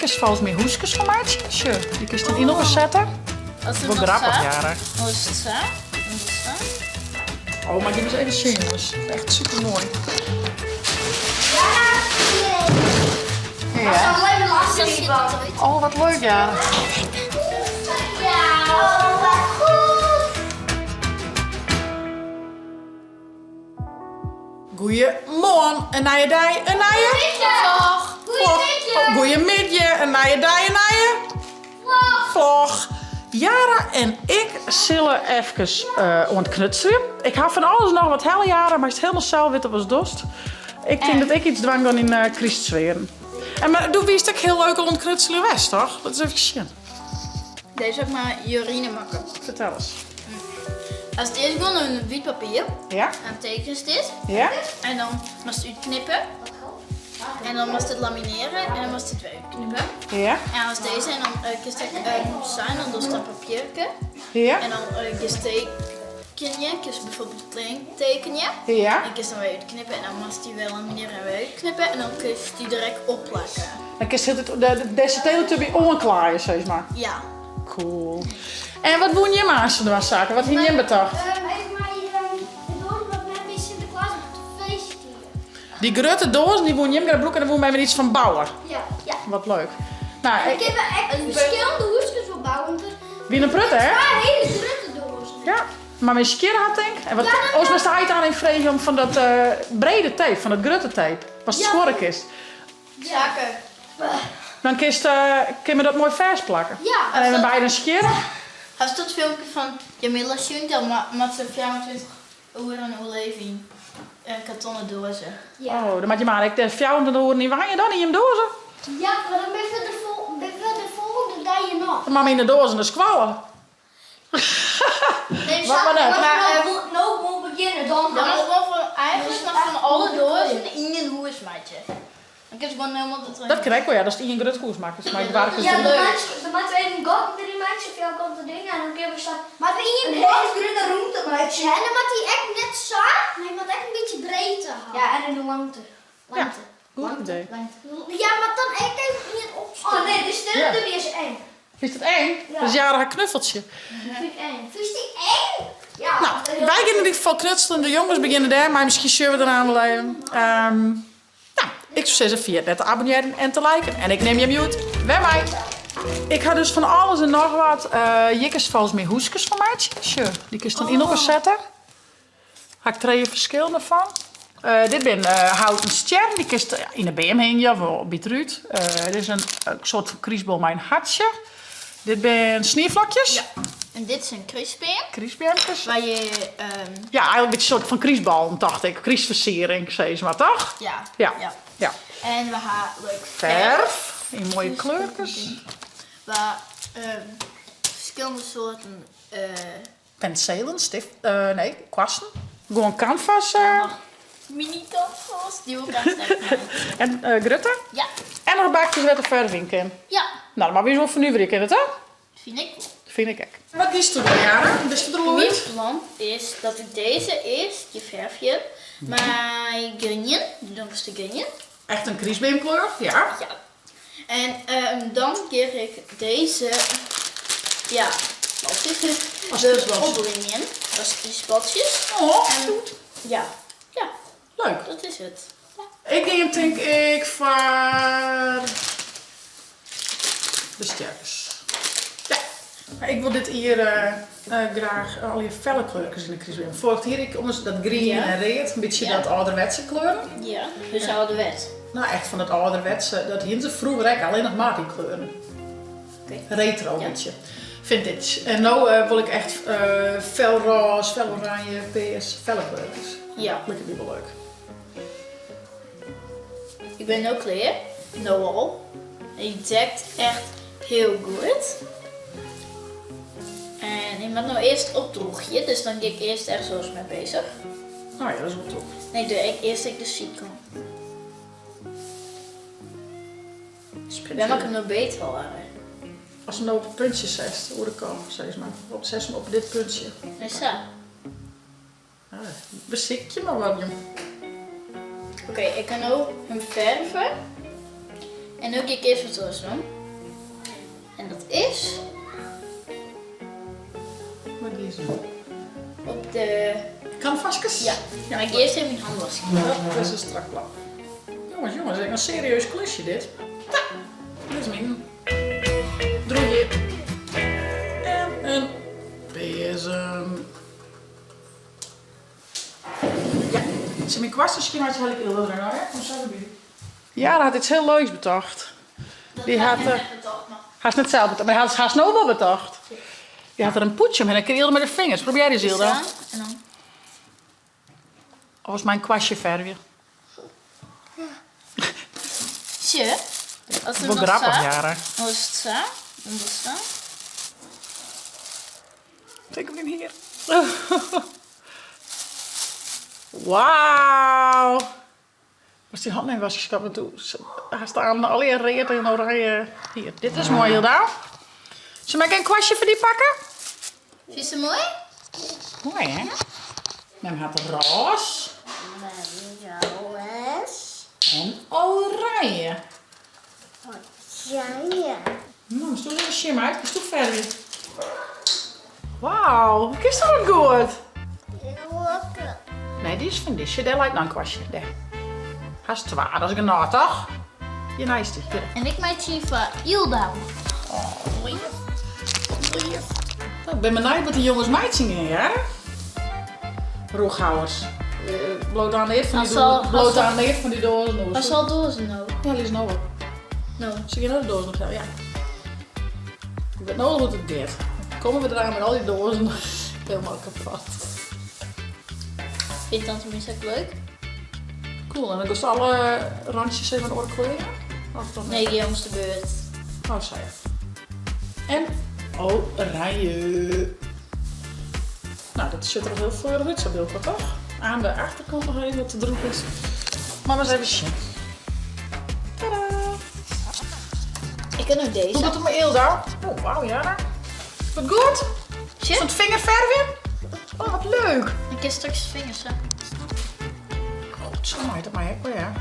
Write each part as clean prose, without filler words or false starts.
Jikkers volgens mij hoesjes van mij. Sure, die kun je dan in nog eens zetten. Als het Wat nog grappig, staat. Jara. Als het staat. Oh, maar die eens even zien, jongens. Echt super mooi. Ja. Oh, wat leuk, Jara. Ja, oh, wat goed. Goeiemorgen, een nije dag, een nije vlog. Goeiemiddag, een nije dag, een nije vlog. Jara en ik zullen even ontknutselen. Ik heb van alles nog wat helle Jara, maar het is helemaal zelf wit op als dost. Ik denk dat ik iets dwang dan in Christsweren. En maar doe wist ik heel leuk al ontknutselen was, toch? Dat is even zien. Deze heb ik maar Jorine maken. Vertel eens. Als het eerst gewoon een wit papier. Ja? En tekens dit. Ja? En dan moest u het knippen. En dan moest het lamineren. En dan moest het weer knippen. Ja? En als deze. En dan kies ik zijn. Dan dus dat papiertje. Ja? En dan kies tekenen. Kies bijvoorbeeld een klein tekenje. Ja? En kies dan weer het knippen. En dan moest die weer lamineren en weer knippen. En dan kies die direct opplakken. Dan kun je deze teletubby onklaar, zeg maar. Ja. Cool. En wat doen je maar ze doen zaken? Wat ging je bedacht? Even maar de doos wat met mij Sinterklaas op de feestje. Die grote doos, die woon je in broek en daar woon wij weer iets van bouwen. Ja, ja. Wat leuk. Nou, Ik heb echt verschillende hoesjes voor bouwen. wie een prutte, hè? Maar hele drukke dozen. Ja. Maar mijn keer had denk ik. En wat ons was de aan in vreemd om van dat brede tape, van dat grote tape. Was het schork is. Zaken. Dan kun je dat mooi vers plakken. Ja. En dan bij je een skeer. Als dat filmpje van Jamila Schunt, dan maakt ze 24 uur een oerleving kartonnen dozen. Ja. Oh, dan moet je maar. Ik de fjouwen horen niet waar je dan in je dozen. Ja, maar dan ben je de volgende dag je nog. Dan maar in de dozen de squallen. Nee, Wat maar dat? maar nou moet beginnen dan. dan is gewoon eigenlijk nog van alle dozen in een hoersmaatje. Dan kun je gewoon helemaal de terug. Dat krijg ik wel, ja. Dat is die in grut koers maken. Maar ik waren Ja, leuk. dan moeten we even gaan met die meisje of jou komt te dingen en dan kunnen we staan. Maar we in een hele groene roomte meisje. Ja, en dan moet die echt net zo, maar je moet echt een beetje breedte houden. Ja, en in de lengte. Lengte. Goed idee. Ja, maar dan echt even niet opstaan. Oh nee, dus dit Ja. is eng. Is het eng? Ja. Dat is Jara haar knuffeltje. Vind ik eng. Vind je die eng? Ja. Nou, wij gaan in ieder geval knutselen. De jongens beginnen daar, maar misschien zullen we eraan blijven. Nou, ik zou zeggen via net te abonneren en te liken. En ik neem je mute. Bij mij. Ik ga dus van alles en nog wat. Jikkers volgens mij hoesjes van mij. Sure, die kun je dan in nog eens zetten. Ga ik er verschillende van. Dit ben houten ster. Die kun je in de BM heen, ja, wel bitruut. Dit is een soort van kriesbol, mijn hartje. Dit ben sneeuwvlakjes. Ja. En dit is een kriespeer. Kriesbeertjes. Waar je, Ja, eigenlijk een beetje een soort van kriesbal, dacht ik. Kriesversiering, zei ze maar, toch? ja. Ja. ja. Ja. En we gaan leuk verf. Verf. In mooie kleurtjes. Waar verschillende soorten Penselen, stift. Nee, kwasten. Gewoon canvas. mini tafels die we elkaar sterk En grutten. Ja. En nog bakjes met de verving in. Ja, Nou, maar wie zo van nu weer kennen, toch? vind ik. Dat vind ik ook. Wat is er, Jara? Is er al Mijn iets? plan is dat ik deze eerst, je verfje, mijn green, de donkerste green. Echt een kriesbeemkleur, ja. Ja. En dan keer ik deze, ja, wat is het? Als De kusbal. opbrengen. Dat is die spatjes. Oh, En ja, ja, leuk. dat is het. Ik denk ik voor de sterkers. Ja. Maar ik wil dit hier graag al je felle kleurtjes in de kriesbeem. Vorig hier ik onder dat green Ja. en red, een beetje Ja. dat ouderwetse kleuren. Ja, dus houden we het. Nou, echt van dat ouderwetse, dat hier ze vroeger ook alleen nog maar die kleuren. Oké. Retro Ja. beetje. Vintage. En nu wil ik echt fel roze, fel oranje, PS, felle kleurtjes. Ja. Dat vind ik wel leuk. Ik ben ook klaar. Nou al. En je dekt echt heel goed. En ik moet nou eerst opdroegje, dus dan ga ik eerst echt zo mee bezig. Nou ja, dat is wel top. Nee, doe ik eerst de ziekte. Ik ben ook nog beter al aan. Als we nou op het puntje zet, hoe dat kan, zeg maar. Op zes op dit puntje. Dus zo. Ah, beschik je maar wat, jong. Oké, ik kan ook hem verven. En nu ga ik eerst wat anders doen. En dat is Wat is het? op de... Canvasjes? Ja, maar ik eerst even mijn handen wassen. Ja, dat is een strak plan. Jongens, dat is een serieus klusje dit. Ja, dit is mijn droeie. En een bezem. Ja, ze mijn kwastjes had je heel veel erin, hè? Kom zo erbij. Ja, dat had iets heel leuks bedacht. Die had hij is net zelf bedacht, maar hij had haar snowball bedacht. Die had er een poetje met en dan kreeg met de vingers. Probeer die Zilda. En dan... Of was mijn kwastje verder? Tje. Als Wel grappig, Jara. Dan is het zo. Dan is het zo. Kijk hem hier. Wauw. Was die hand in wasgeschap naartoe? Hij staan alle reet en oranje. Hier, dit is mooi, Hilda. Zullen we een kwastje voor die pakken? Vind je ze mooi? Mooi, hè? Dan gaat er roze en oranje. Nou, is toch even shim uit. Is toch verder? Wauw, hoe is dat dan goed? Nee, die is van Disje. Die lijkt nou een kwastje. Daar. Hij is zwaar, dat is genoeg, toch? Je naast die. Hier. En ik maak je van Hilda. Oh, lief. Lief. Ik ben benieuwd wat die jongens meid zingen, ja? Roeghouders. Bloot aan de eerste van die dozen. Bloot aan de eerste van die dozen. Wat zal dozen nou? Ja, die is nog wat. Nou. Zie je nou de doos nog? Ja. Ik weet nog wat het deed. Dan komen we eraan met al die dozen helemaal kapot. Vind je dat tenminste ook leuk? Cool, en dan kost alle randjes even aan de kleuren? Of dan Nee, jongens, de beurt. Oh, zei je. En oranje. Nou, dat zit er al heel veel uit, zo beeld wat toch? Aan de achterkant nog even wat te droeg is. Maar eens even zien. Tadaa! Ik heb nog Hoe deze. doet het met Hilda? Oh, wauw, ja. Wat goed? Is Tje? het vingerverven? Oh, wat leuk. Ik heb straks vingers, hè. Goed, zo mooi dat mij ook wel, ja.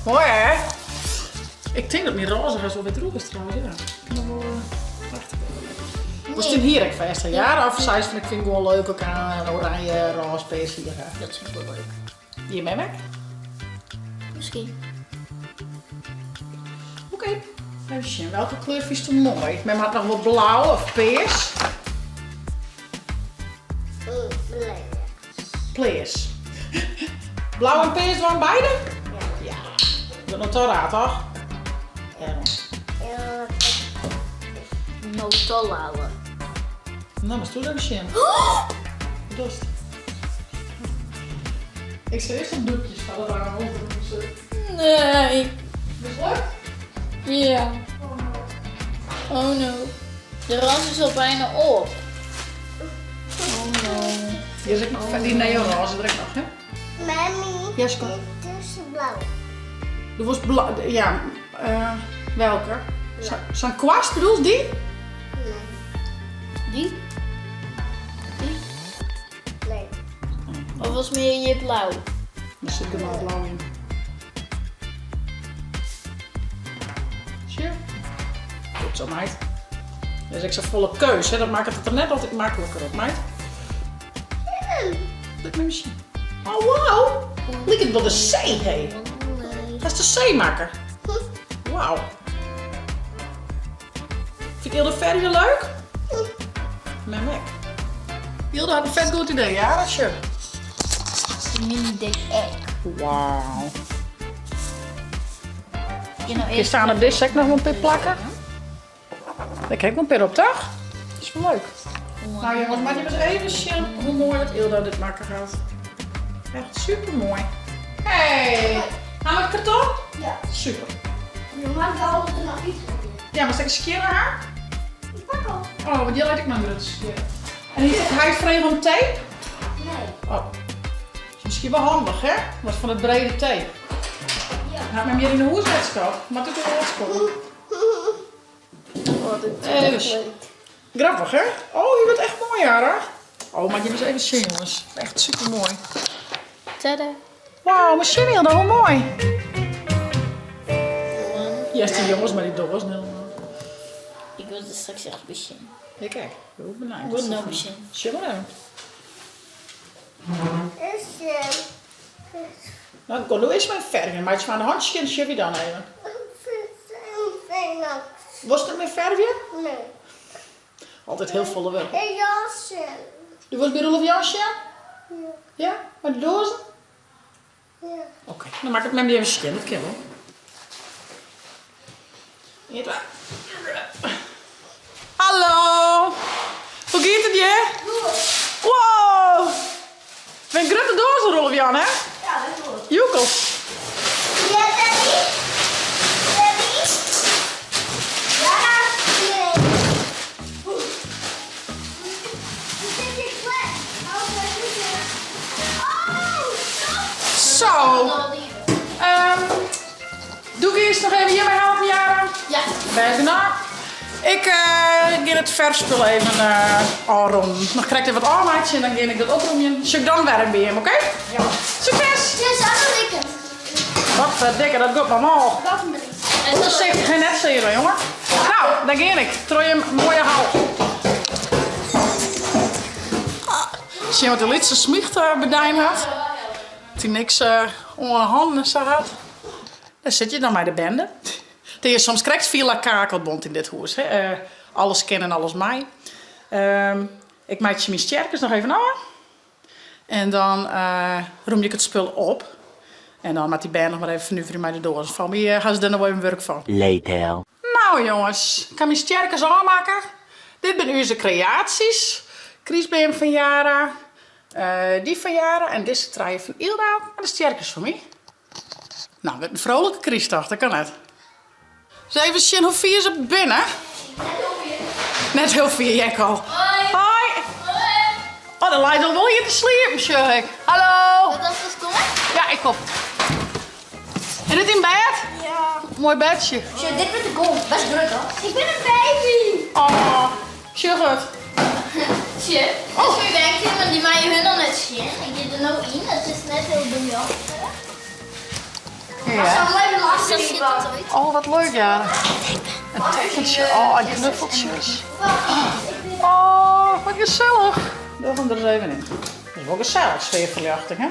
Mooi, hè? Ik denk dat het niet roze is, wel weer droeg is trouwens, ja. Dan wel, wacht. Was het hier ook vast, hè? Ja, of zei ze van ik vind het gewoon leuk ook aan oranje, roze, peers hier. Hè? Dat is wel leuk. Hier met me? Misschien. Oké. Even zien, welke kleur vind je mooi? Mem had nog wel blauw of peers. Peers. Blauw en peers waren beide? Ja. Dat is nog te raar, toch? Ja. Notolauwe. Nou, maar stoel even zien. Dorst. Ik zou eerst op doekjes vallen daar aan onder. Nee. Is het leuk? Ja. Oh no. De rand is al bijna op. Oh no. Hier zit nog die neonroze direct nog, hè? Mami, Ja, schat. dit is blauw. Er was blauw. Ja, welke? Zo'n kwast bedoel je die? Nee. Die? Die? Nee. Of was meer je blauw? Daar zit er maar blauw in. Zie je? Goed zo, meid. Dus ik zeg volle keus, hè? Dat maakt het er net altijd makkelijker op, meid. Laat me eens zien. Oh, wauw! Lijkt het wel de C, hé. Dat is de C-maker. Wauw. Vind je de verder leuk? Met Mac. Hilde had een vet goed idee, ja? Dat is je. Mini dik egg. Wauw. Je nou Hier staan op dit nog een pit plakken. Daar kijk nog een op, toch? Dat is wel leuk. Nou jongens, maar je eens even zien hoe mooi het Hilda dit maken gaat. Echt super mooi. Hey! Gaan we het karton? Ja. Super. Je maakt wel altijd nog iets van je. Ja, maar stek een keer naar haar. Ik pak al. Oh, want die laat ik maar eens skeren. En hier zit hij vrij van tape. Nee. Oh. Is misschien wel handig, hè? Dat is van het brede tape. Ja. Gaat met meer in de hoeswetskap. Maar het is wel wat schoon. Oh, dit Even is zien. leuk. Grappig, hè? Oh, je bent echt mooi, Jara. Oh, maar je moet even zien, jongens. Echt super mooi. Tada. Wauw, mijn Hilda, hoe mooi. Eerst die jongens, maar die doos helemaal. Ik wil er straks echt beginnen. Ja, kijk. Heel benieuwd. Ik wil nou beginnen. Zullen we nou, ik doe eens mijn verven. Maar het is van de handjes, je dan even. Was het met verven? Nee. Altijd heel volle werk. Een jasje. Du was bij Rolf jasje? Ja. Ja? Maar de dozen? Ja. Oké, dan maak ik het met me even skin. Dat kan wel. Hier waar. Hallo! Hoe gaat het je? Wow! Ben een grote dozen, Rolf Jan, hè? Ja, dat is goed. Joekels. Ja, daddy. Daddy. Ja, hier. Zo. Doe ik eerst nog even hiermee helpen, Jara? Ja. Bij nou. Ik ga het verspul even rond. Dan krijg ik even wat aanmaatje en dan ga ik dat oproemen. Zal ik dan werk bij hem, oké? Ja. Succes! Dit is ook lekker. Wat verdikke, dat gaat maar mal. Wat een drie. En Dat zegt geen net zeggen, jongen. Nou, daar ga ik. Trooi hem mooie hou. Zie je wat de laatste smicht bedijn had? Die niks onder de handen had. Daar zit je dan bij de bende. Je soms krijgt veel kakelbond in dit huis. Hè? Alles kennen, alles mij. Ik maak je mijn sterkers nog even aan. En dan roem ik het spul op. En dan met die band nog maar even vernuiveren mij de doos. Van wie gaan ze er nog even werk van? Later. Nou jongens, ik kan mijn sterkers aanmaken. Dit zijn onze creaties. Chris bij hem van Jara. Die van Jara. En deze traaien van Ilda. En de sterkers van mij. Nou, met een vrolijke Chris toch, dat kan het. Dus even zien hoe vier ze binnen. Net heel vier, jij al. Hoi. Oh, de leidt al wel hier te sliepen, zeg ik. Hallo. Wat is het komen? Ja, ik kom. En dit in bed? Ja. Mooi bedje. Shit, dit met de golf. Best druk hoor. Ik ben een baby. Oh, zeg het. Tje. Dus nu denk je, maar die mij hun dan net zien. Ik geef er nou in. Het is net heel briljant. Maar Ja. zo blijven we achter Zit die dat bank. ooit? Oh, wat leuk, ja. Een tekentje. Oh, en knuffeltjes. Oh, wat gezellig. Doe hem er eens even in. Dat is wel gezellig, sfeerverlichting, hè?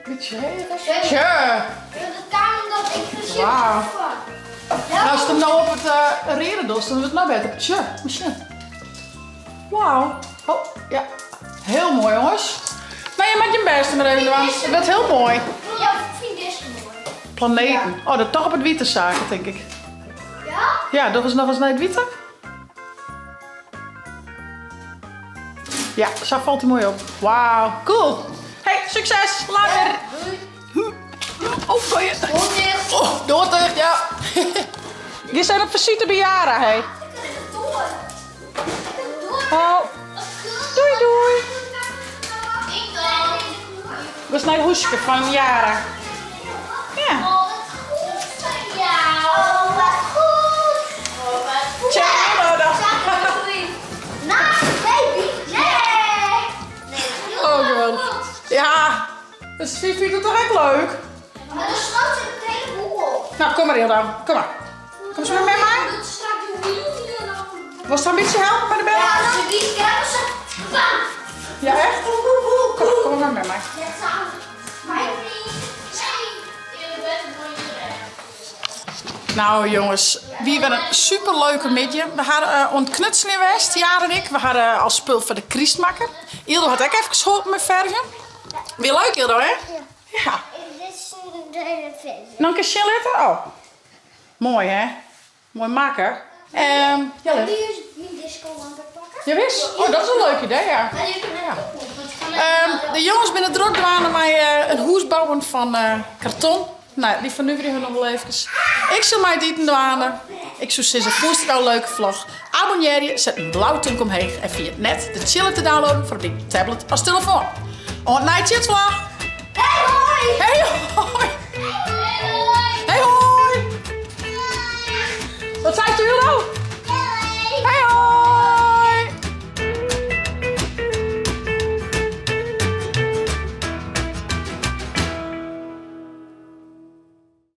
Beetje even. Tja. De kamer dat ik gezien Wauw. Ja. Nou, als het hem nou op het reren doet, dan is het nou beter. Tja, misschien. Wauw. Oh, ja. Heel mooi, jongens. Nou, je maakt je best maar even doen. Het werd heel mooi. Ja, ik vind deze mooi. Planeten. Oh, dat toch op het witte zaken, denk ik. Ja? Ja, nog eens naar het witte. Ja, zo valt hij mooi op. Wauw, cool. Hey, succes. Later. Oh, doe je. Oh, door terug, ja. Die zijn op visite bij Jara, hé. Oh, doei, doei. Dat is naar het hoesje van Jara. Ja. Oh, wat goed van jou. Oh, wat goed. Check hem dan. Nou, baby. Nee. Oh, geweldig. Ja, dus vind je het toch echt leuk? Maar de straks zit het hele boek op. Nou, kom maar hier dan. Kom maar. Kom eens maar met mij. Doet straks de wiel hier dan. Was er een beetje helpen bij de bel? Ja, als je die krijgt, ze... Bam! Ja, echt? Kom maar met mij. Net samen. Mijn vriend. Nou jongens, wie hebben een superleuke middag. We hadden ontknutseling geweest, Jara en ik. We hadden als spul voor de Christmakker. Ildo had ook even geholpen met verven. Weer leuk, Ildo, hè? Ja. Dit is een hele versie. Nog een keer chillitten? Oh. Mooi, hè? Mooi maken. Ja, Wil je mijn disco-lampen pakken? je wist? Oh, dat is een leuk idee, ja. Ja, je kunt het ook goed. De jongens binnen druk dwaan mij een hoes bouwen van karton. Nou, die vernuiveren hun nog wel even. Ik zal mij die dwaan. Ik zou zeggen, vond het nou een leuke vlog? Abonneer je, zet een blauw tunk omheen en via het net de chillen te downloaden voor op die tablet als telefoon. En wat night vlog. Hey, hoi! Hey hoi!